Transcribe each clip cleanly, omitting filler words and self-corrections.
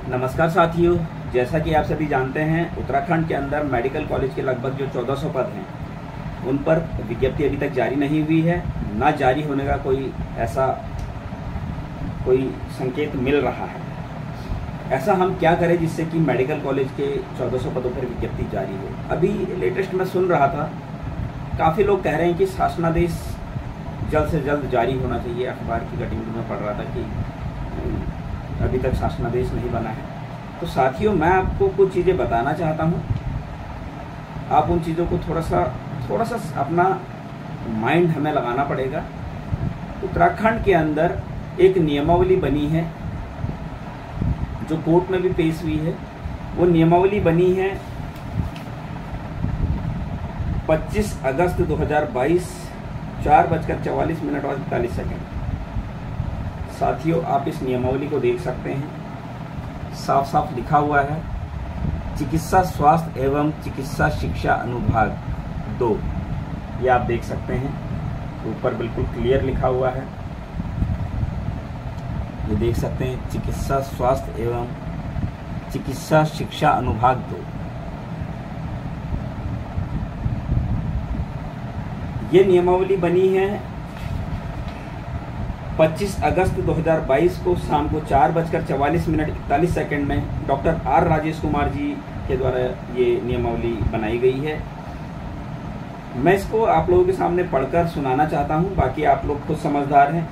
नमस्कार साथियों, जैसा कि आप सभी जानते हैं उत्तराखंड के अंदर मेडिकल कॉलेज के लगभग जो 1400 पद हैं उन पर विज्ञप्ति अभी तक जारी नहीं हुई है, ना जारी होने का कोई संकेत मिल रहा है। ऐसा हम क्या करें जिससे कि मेडिकल कॉलेज के 1400 पदों पर विज्ञप्ति जारी हो। अभी लेटेस्ट में सुन रहा था, काफ़ी लोग कह रहे हैं कि शासनादेश जल्द से जल्द जारी होना चाहिए। अखबार की कटिंग में पढ़ रहा था कि अभी तक शासनादेश नहीं बना है। तो साथियों, मैं आपको कुछ चीज़ें बताना चाहता हूँ। आप उन चीज़ों को थोड़ा सा अपना माइंड हमें लगाना पड़ेगा। उत्तराखंड के अंदर एक नियमावली बनी है जो कोर्ट में भी पेश हुई है। वो नियमावली बनी है 25 अगस्त 2022 4:44 और 41। साथियों, आप इस नियमावली को देख सकते हैं, साफ साफ लिखा हुआ है चिकित्सा स्वास्थ्य एवं चिकित्सा शिक्षा अनुभाग 2। ये आप देख सकते हैं, ऊपर बिल्कुल क्लियर लिखा हुआ है। ये देख सकते हैं, चिकित्सा स्वास्थ्य एवं चिकित्सा शिक्षा अनुभाग 2। ये नियमावली बनी है 25 अगस्त 2022 को शाम को 4:44 में डॉक्टर आर राजेश कुमार जी के द्वारा ये नियमावली बनाई गई है। मैं इसको आप लोगों के सामने पढ़कर सुनाना चाहता हूँ। बाकी आप लोग खुद समझदार हैं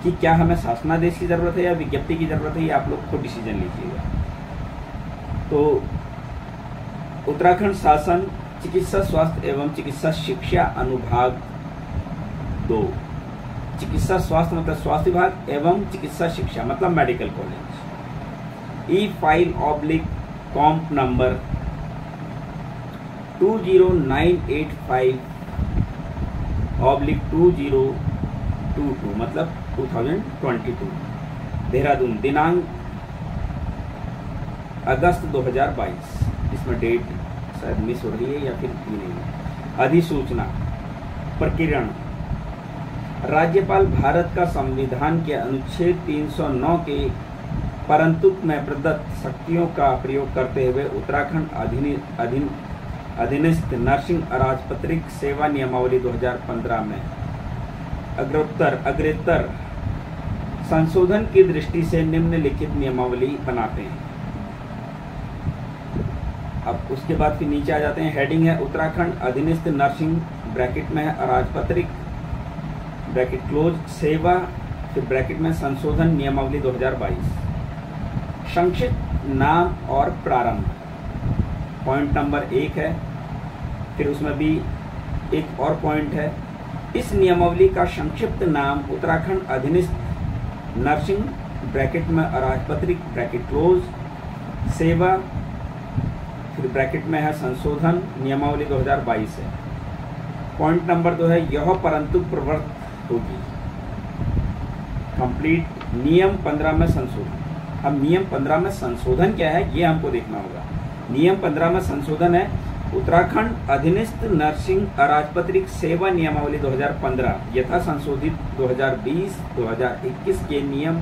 कि क्या हमें शासनादेश की ज़रूरत है या विज्ञप्ति की ज़रूरत है, ये आप लोग खुद डिसीजन लीजिएगा। तो उत्तराखंड शासन चिकित्सा स्वास्थ्य एवं चिकित्सा शिक्षा अनुभाग 2, चिकित्सा स्वास्थ्य मतलब स्वास्थ्य विभाग एवं चिकित्सा शिक्षा मतलब मेडिकल कॉलेज, ई फाइल /कॉम्प नंबर 20985/2022 मतलब 2022, देहरादून, दिनांक अगस्त 2022। इसमें डेट शायद मिस हो रही है या फिर नहीं है। अधिसूचना प्रकीर्ण, राज्यपाल भारत का संविधान के अनुच्छेद 309 के परंतुक में प्रदत्त शक्तियों का प्रयोग करते हुए उत्तराखंड अधीनस्थ नर्सिंग अराजपत्रिक सेवा नियमावली 2015 में अग्रेतर संशोधन की दृष्टि से निम्नलिखित नियमावली बनाते हैं। अब उसके बाद फिर नीचे आ जाते हैं। हेडिंग है उत्तराखंड अधीनस्थ नर्सिंग ब्रैकेट में है अराजपत्रिक ब्रैकेट क्लोज सेवा फिर ब्रैकेट में संशोधन नियमावली 2022। संक्षिप्त नाम और प्रारंभ पॉइंट नंबर 1 है। फिर उसमें भी एक और पॉइंट है। इस नियमावली का संक्षिप्त नाम उत्तराखंड अधीनस्थ नर्सिंग ब्रैकेट में अराजपत्रिक ब्रैकेट क्लोज सेवा फिर ब्रैकेट में है संशोधन नियमावली 2022 है। पॉइंट नंबर 2 है यह परंतु प्रवृत्त होगी। कंप्लीट नियम 15 में संशोधन। अब नियम 15 में संशोधन क्या है ये हमको देखना होगा। नियम 15 में संशोधन है उत्तराखंड अधीनस्थ नर्सिंग अराजपत्रिक सेवा नियमावली 2015 यथा संशोधित 2020-2021 के नियम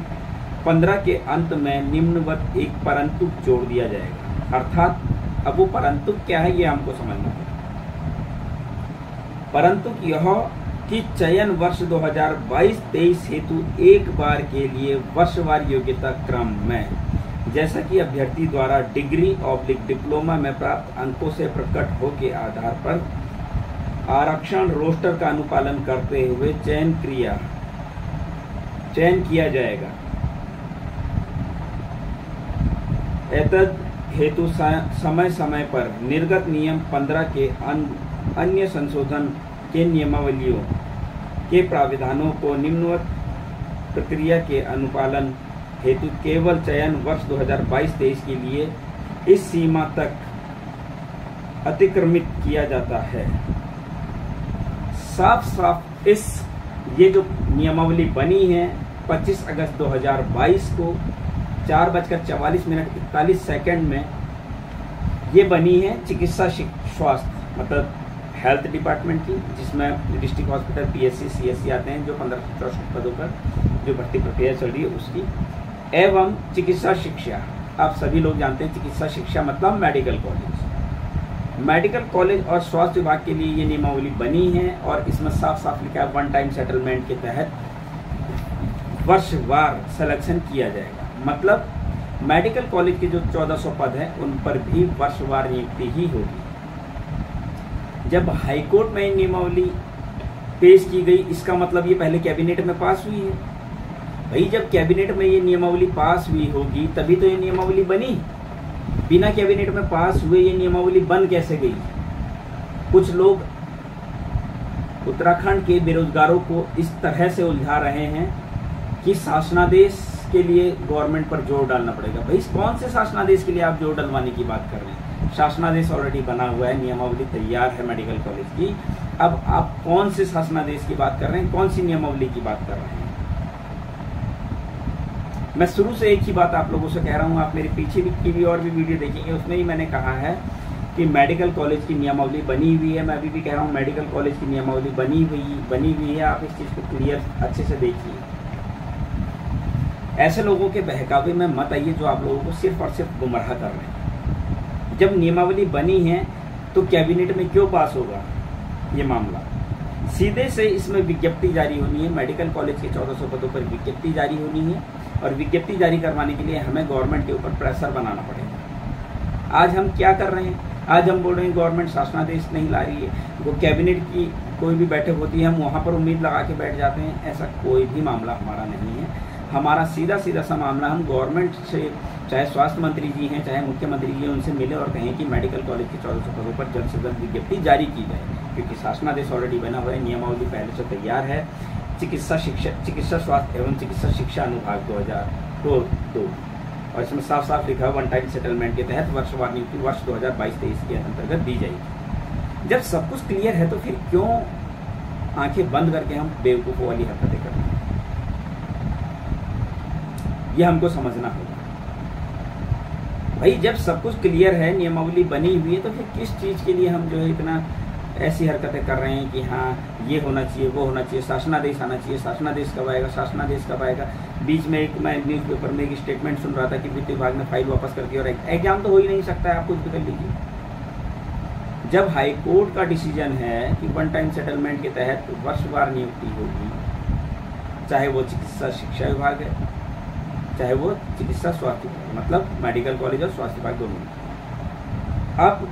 15 के अंत में निम्नवत एक परंतु जोड़ दिया जाएगा। अर्थात अब वो परंतु क्या है ये हमको समझना है। परंतु यह कि चयन वर्ष 2022-23 हेतु एक बार के लिए वर्षवार योग्यता क्रम में जैसा कि अभ्यर्थी द्वारा डिग्री/डिप्लोमा में प्राप्त अंकों से प्रकट हो के आधार पर आरक्षण रोस्टर का अनुपालन करते हुए चयन किया जाएगा। एतद हेतु समय समय पर निर्गत नियम 15 के अन्य संशोधन के नियमावलियों के प्राविधानों को निम्नवत प्रक्रिया के अनुपालन हेतु केवल चयन वर्ष 2022-23 के लिए इस सीमा तक अतिक्रमित किया जाता है। साफ साफ ये जो नियमावली बनी है 25 अगस्त 2022 को 4:44 में ये बनी है चिकित्सा स्वास्थ्य मतलब हेल्थ डिपार्टमेंट की, जिसमें डिस्ट्रिक्ट हॉस्पिटल PSC CSC आते हैं जो 15-17 पदों पर जो भर्ती प्रक्रिया चल रही है उसकी, एवं चिकित्सा शिक्षा आप सभी लोग जानते हैं चिकित्सा शिक्षा मतलब मेडिकल कॉलेज। मेडिकल कॉलेज और स्वास्थ्य विभाग के लिए ये नियमावली बनी है और इसमें साफ साफ लिखा है वन टाइम सेटलमेंट के तहत वर्षवार सिलेक्शन किया जाएगा। मतलब मेडिकल कॉलेज के जो 1400 पद हैं उन पर भी वर्षवार नियुक्ति ही होगी। जब हाईकोर्ट में नियमावली पेश की गई, इसका मतलब ये पहले कैबिनेट में पास हुई है। भाई जब कैबिनेट में ये नियमावली पास हुई होगी तभी तो ये नियमावली बनी। बिना कैबिनेट में पास हुए ये नियमावली बन कैसे गई? कुछ लोग उत्तराखंड के बेरोजगारों को इस तरह से उलझा रहे हैं कि शासनादेश के लिए गवर्नमेंट पर जोर डालना पड़ेगा। भाई कौन से शासनादेश के लिए आप जोर डलवाने की बात कर रहे हैं? शासनादेश ऑलरेडी बना हुआ है, नियमावली तैयार है मेडिकल कॉलेज की। अब आप कौन से शासनादेश की बात कर रहे हैं, कौन सी नियमावली की बात कर रहे हैं? मैं शुरू से एक ही बात आप लोगों से कह रहा हूँ, आप मेरे पीछे की भी और भी वीडियो देखेंगे, उसमें ही मैंने कहा है कि मेडिकल कॉलेज की नियमावली बनी हुई है। मैं अभी भी कह रहा हूँ मेडिकल कॉलेज की नियमावली बनी हुई है। आप इस चीज़ को क्लियर अच्छे से देखिए। ऐसे लोगों के बहकावे में मत आइए जो आप लोगों को सिर्फ और सिर्फ गुमराह कर रहे हैं। जब नियमावली बनी है तो कैबिनेट में क्यों पास होगा ये मामला? सीधे से इसमें विज्ञप्ति जारी होनी है। मेडिकल कॉलेज के 1400 पदों पर विज्ञप्ति जारी होनी है और विज्ञप्ति जारी करवाने के लिए हमें गवर्नमेंट के ऊपर प्रेशर बनाना पड़ेगा। आज हम क्या कर रहे हैं? आज हम बोल रहे हैं गवर्नमेंट शासनादेश नहीं ला रही है। वो कैबिनेट की कोई भी बैठक होती है हम वहाँ पर उम्मीद लगा के बैठ जाते हैं। ऐसा कोई भी मामला हमारा नहीं है। हमारा सीधा सा मामला, हम गवर्नमेंट से, चाहे स्वास्थ्य मंत्री जी हैं चाहे मुख्यमंत्री जी हैं, उनसे मिले और कहें कि मेडिकल कॉलेज के 1400 पदों पर जल्द से जल्द विज्ञप्ति जारी की जाए, क्योंकि शासनादेश ऑलरेडी बना हुआ है, नियमावली पहले से तैयार है। चिकित्सा स्वास्थ्य एवं चिकित्सा शिक्षा अनुभाग 2002 और इसमें साफ साफ लिखा है वन टाइम सेटलमेंट के तहत वर्षवार नियुक्ति वर्ष 2022-23 के अंतर्गत दी जाएगी। जब सब कुछ क्लियर है तो फिर क्यों आंखें बंद करके हम बेवकूफ़ों वाली हरकतें करते हैं? यह हमको समझना होगा। भाई जब सब कुछ क्लियर है, नियमावली बनी हुई है, तो फिर किस चीज़ के लिए हम जो है इतना ऐसी हरकतें कर रहे हैं कि हाँ ये होना चाहिए, वो होना चाहिए, शासनादेश आना चाहिए, शासनादेश कब आएगा, शासनादेश कब आएगा। बीच में एक मैं न्यूज़पेपर में एक स्टेटमेंट सुन रहा था कि वित्त विभाग ने फाइल वापस कर दी और एग्जाम तो हो ही नहीं सकता है, आप कुछ भी कर लीजिए। जब हाईकोर्ट का डिसीजन है कि वन टाइम सेटलमेंट के तहत वर्षवार नियुक्ति होगी, चाहे वो चिकित्सा शिक्षा विभाग है चाहे वो चिकित्सा स्वास्थ्य विभाग, मतलब मेडिकल कॉलेज और स्वास्थ्य विभाग दोनों। अब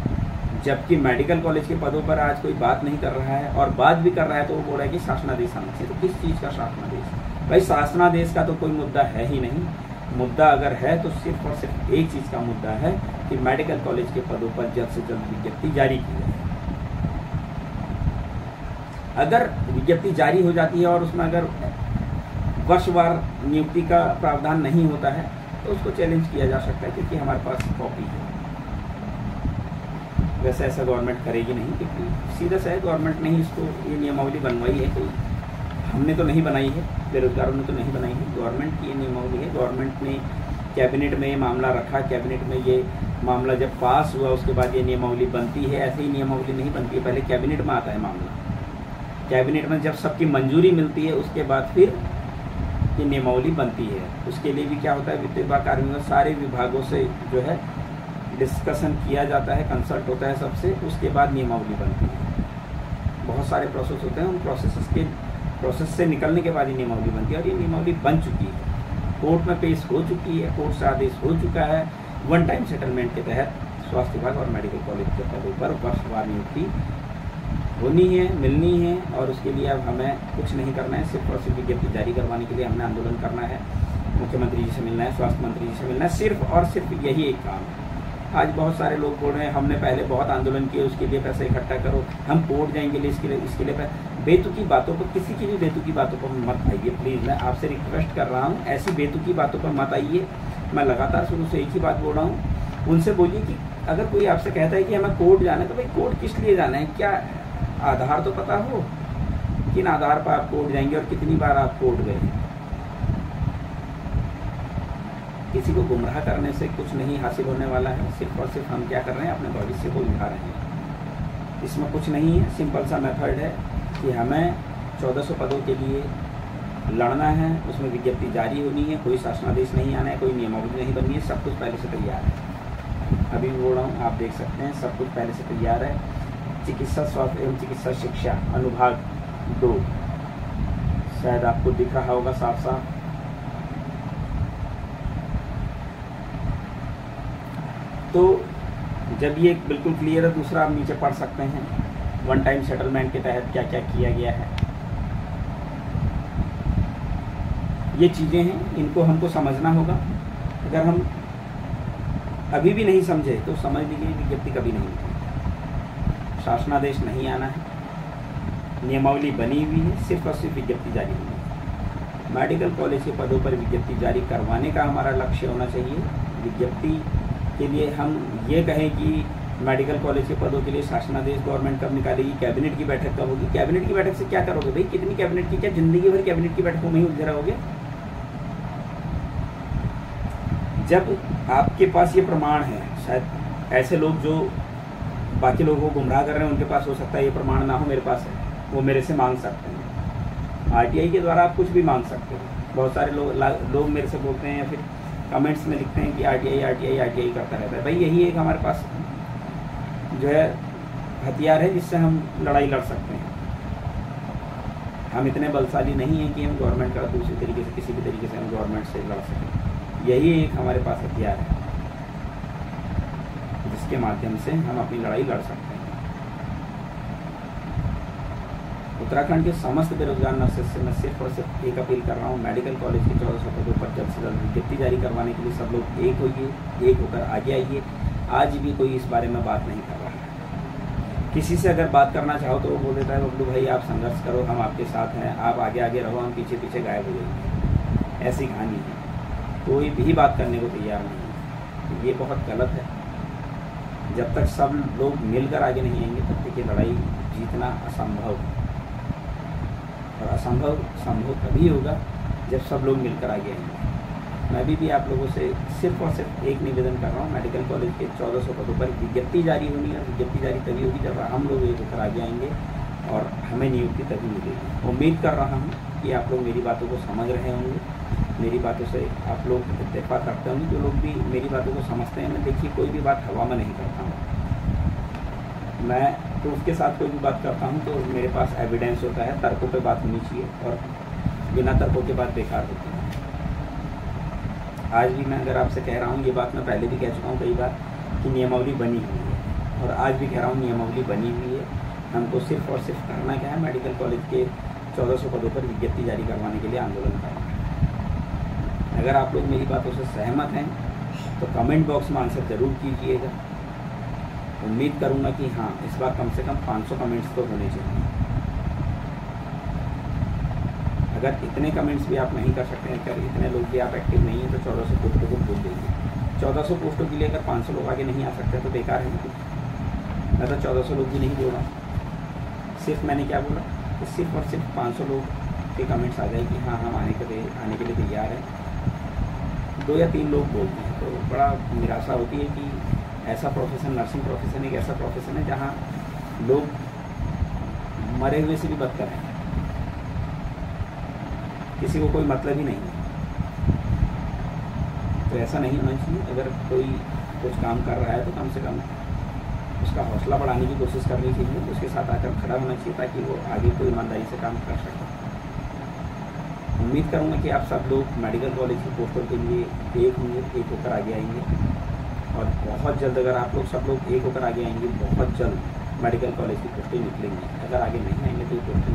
जबकि मेडिकल कॉलेज के पदों पर आज कोई बात नहीं कर रहा है और बात भी कर रहा है तो वो बोल रहा है कि शासनादेश आना चाहिए। तो किस चीज़ का शासनादेश? भाई शासनादेश का तो कोई मुद्दा है ही नहीं। मुद्दा अगर है तो सिर्फ और सिर्फ एक चीज़ का मुद्दा है कि मेडिकल कॉलेज के पदों पर जल्द से जल्द विज्ञप्ति जारी की जाए। अगर विज्ञप्ति जारी हो जाती है और उसमें अगर वर्षवार नियुक्ति का प्रावधान नहीं होता है तो उसको चैलेंज किया जा सकता है, क्योंकि हमारे पास कॉपी है। वैसे ऐसा गवर्नमेंट करेगी नहीं, क्योंकि सीधा सा है गवर्नमेंट ने ही इसको ये नियमावली बनवाई है, कोई हमने तो नहीं बनाई है, बेरोजगारों ने तो नहीं बनाई है, गवर्नमेंट की ये नियमावली है। गवर्नमेंट ने कैबिनेट में ये मामला रखा, कैबिनेट में ये मामला जब पास हुआ उसके बाद ये नियमावली बनती है। ऐसे ही नियमावली नहीं बनती है, पहले कैबिनेट में आता है मामला, कैबिनेट में जब सबकी मंजूरी मिलती है उसके बाद फिर ये नियमावली बनती है। उसके लिए भी क्या होता है, वित्त विभाग कार्मिकों सारे विभागों से जो है डिस्कशन किया जाता है, कंसल्ट होता है सबसे, उसके बाद नियमावली बनती है। बहुत सारे प्रोसेस होते हैं, उन प्रोसेस से निकलने के बाद ही नियमावली बनती है और ये नियमावली बन चुकी है, कोर्ट में पेश हो चुकी है, कोर्ट से आदेश हो चुका है। वन टाइम सेटलमेंट के तहत स्वास्थ्य विभाग और मेडिकल कॉलेज के पदों पर वर्षवार नियुक्ति होनी है, मिलनी है और उसके लिए अब हमें कुछ नहीं करना है, सिर्फ और सिर्फ विज्ञप्ति जारी करवाने के लिए हमने आंदोलन करना है, मुख्यमंत्री जी से मिलना है, स्वास्थ्य मंत्री जी से मिलना है, सिर्फ और सिर्फ यही एक काम है। आज बहुत सारे लोग बोल रहे हैं हमने पहले बहुत आंदोलन किए, उसके लिए पैसा इकट्ठा करो, हम कोर्ट जाएंगे इसके लिए बेतुकी बातों पर, किसी की भी बेतुकी बातों पर मत आइए प्लीज़। मैं आपसे रिक्वेस्ट कर रहा हूँ, ऐसी बेतुकी बातों पर मत आइए। मैं लगातार शुरू से एक ही बात बोल रहा हूँ, उनसे बोलिए कि अगर कोई आपसे कहता है कि हमें कोर्ट जाना है तो भाई कोर्ट किस लिए जाना है, क्या आधार तो पता हो, किन आधार पर आप कोर्ट जाएंगे और कितनी बार आप कोर्ट गए। किसी को गुमराह करने से कुछ नहीं हासिल होने वाला है, सिर्फ और सिर्फ हम क्या कर रहे हैं, अपने भविष्य को उलझा रहे हैं। इसमें कुछ नहीं है, सिंपल सा मेथड है कि हमें 1400 पदों के लिए लड़ना है, उसमें विज्ञप्ति जारी होनी है, कोई शासनादेश नहीं आना है, कोई नियमावली नहीं बननी है, सब कुछ पहले से तैयार है। अभी बोल रहा हूँ, आप देख सकते हैं सब कुछ पहले से तैयार है। चिकित्सा स्वास्थ्य एवं चिकित्सा शिक्षा अनुभाग 2, शायद आपको दिख रहा होगा साफ साफ। तो जब ये बिल्कुल क्लियर है, दूसरा आप नीचे पढ़ सकते हैं वन टाइम सेटलमेंट के तहत क्या क्या किया गया है। ये चीज़ें हैं, इनको हमको समझना होगा। अगर हम अभी भी नहीं समझे तो समझ लीजिए विज्ञप्ति कभी नहीं होगी, शासनादेश नहीं आना है, नियमावली बनी हुई है, सिर्फ और सिर्फ विज्ञप्ति जारी हुई है। मेडिकल कॉलेज के पदों पर विज्ञप्ति जारी करवाने का हमारा लक्ष्य होना चाहिए। विज्ञप्ति के लिए हम ये कहें कि मेडिकल कॉलेज के पदों के लिए शासनादेश गवर्नमेंट कब निकालेगी, कैबिनेट की बैठक कब होगी। कैबिनेट की बैठक से क्या करोगे भाई, कितनी कैबिनेट की, क्या जिंदगी भर कैबिनेट की बैठकों में ही उलझे रहोगे। जब आपके पास ये प्रमाण है, शायद ऐसे लोग जो बाकी लोगों को गुमराह कर रहे हैं उनके पास हो सकता है ये प्रमाण ना हो, मेरे पास है, वो मेरे से मांग सकते हैं। आरटीआई के द्वारा आप कुछ भी मांग सकते हो। बहुत सारे लोग मेरे से बोलते हैं या फिर कमेंट्स में लिखते हैं कि आरटीआई करता रहता है। भाई यही एक हमारे पास जो है हथियार है जिससे हम लड़ाई लड़ सकते हैं। हम इतने बलशाली नहीं हैं कि हम गवर्नमेंट का दूसरे तरीके से, किसी भी तरीके से हम गवर्नमेंट से लड़ सकें। यही एक हमारे पास हथियार है जिसके माध्यम से हम अपनी लड़ाई लड़ सकते हैं। उत्तराखंड के समस्त बेरोजगार नर्सेस से मैं सिर्फ और सिर्फ एक अपील कर रहा हूँ, मेडिकल कॉलेज के 1400 पदों पर जल्द से जल्द विज्ञप्ति जारी करवाने के लिए सब लोग एक होइए, एक होकर आगे आइए। आज भी कोई इस बारे में बात नहीं कर रहा है। किसी से अगर बात करना चाहो तो वो बोल देता है बबलू भाई आप संघर्ष करो, हम आपके साथ हैं, आप आगे आगे रहो, हम पीछे पीछे गायब हो जाएंगे। ऐसी कहानी है, कोई भी बात करने को तैयार नहीं है। ये बहुत गलत है। जब तक सब लोग मिलकर आगे नहीं आएंगे तब तक ये लड़ाई जीतना असंभव है। और असंभव संभव तभी होगा जब सब लोग मिलकर आगे आएंगे। मैं भी आप लोगों से सिर्फ और सिर्फ एक निवेदन कर रहा हूँ, मेडिकल कॉलेज के 1400 पदों पर विज्ञप्ति जारी होनी है। विज्ञप्ति जारी तभी होगी जब हम लोग एक होकर आगे आएंगे और हमें नियुक्ति तभी मिलेगी। उम्मीद कर रहा हूँ कि आप लोग मेरी बातों को समझ रहे होंगे, मेरी बातों से आप लोग इत्तेफाक करते होंगे। जो लोग भी मेरी बातों को समझते हैं, मैं देखिए कोई भी बात हवा में नहीं करता हूँ। मैं तो उसके साथ कोई भी बात करता हूँ तो मेरे पास एविडेंस होता है, तर्कों पे बात होनी चाहिए और बिना तर्कों के बात बेकार होती है। आज भी मैं अगर आपसे कह रहा हूँ, ये बात मैं पहले भी कह चुका हूँ कई बार कि नियमावली बनी हुई है और आज भी कह रहा हूँ नियमावली बनी हुई है। हमको सिर्फ और सिर्फ करना क्या है, मेडिकल कॉलेज के 1400 पदों पर विज्ञप्ति जारी करवाने के लिए आंदोलन करना है। अगर आप लोग मेरी बातों से सहमत हैं तो कमेंट बॉक्स में आंसर ज़रूर कीजिएगा। उम्मीद करूंगा कि हाँ, इस बार कम से कम 500 कमेंट्स तो होने चाहिए। अगर इतने कमेंट्स भी आप नहीं कर सकते हैं, अगर इतने लोग भी आप एक्टिव नहीं हैं तो 1400 पोस्टों को भूल देंगे। 1400 पोस्टों के लिए अगर 500 लोग आगे नहीं आ सकते तो बेकार है ना। मैं तो 1400 लोग भी नहीं बोल रहा, सिर्फ मैंने क्या बोला कि सिर्फ और सिर्फ 500 लोग के कमेंट्स आ जाए कि हाँ हम आने के लिए तैयार हैं। 2 या 3 लोग बोलते हैं तो बड़ा निराशा होती है कि ऐसा प्रोफेशन, नर्सिंग प्रोफेशन एक ऐसा प्रोफेशन है जहाँ लोग मरे हुए से भी बदतर हैं, किसी को कोई मतलब ही नहीं है। तो ऐसा नहीं होना चाहिए। अगर कोई कुछ काम कर रहा है तो कम से कम उसका हौसला बढ़ाने की कोशिश करनी चाहिए, उसके साथ आकर खड़ा होना चाहिए ताकि वो आगे कोई ईमानदारी से काम कर सके। उम्मीद करूँगा कि आप सब लोग मेडिकल कॉलेज की पोस्टों के लिए एक होंगे, एक होकर आगे आएंगे और बहुत जल्द अगर आप लोग सब लोग एक होकर आगे आएंगे, बहुत जल्द मेडिकल कॉलेज की पोस्टें निकलेंगी। अगर आगे नहीं आएंगे तो ये पोस्टें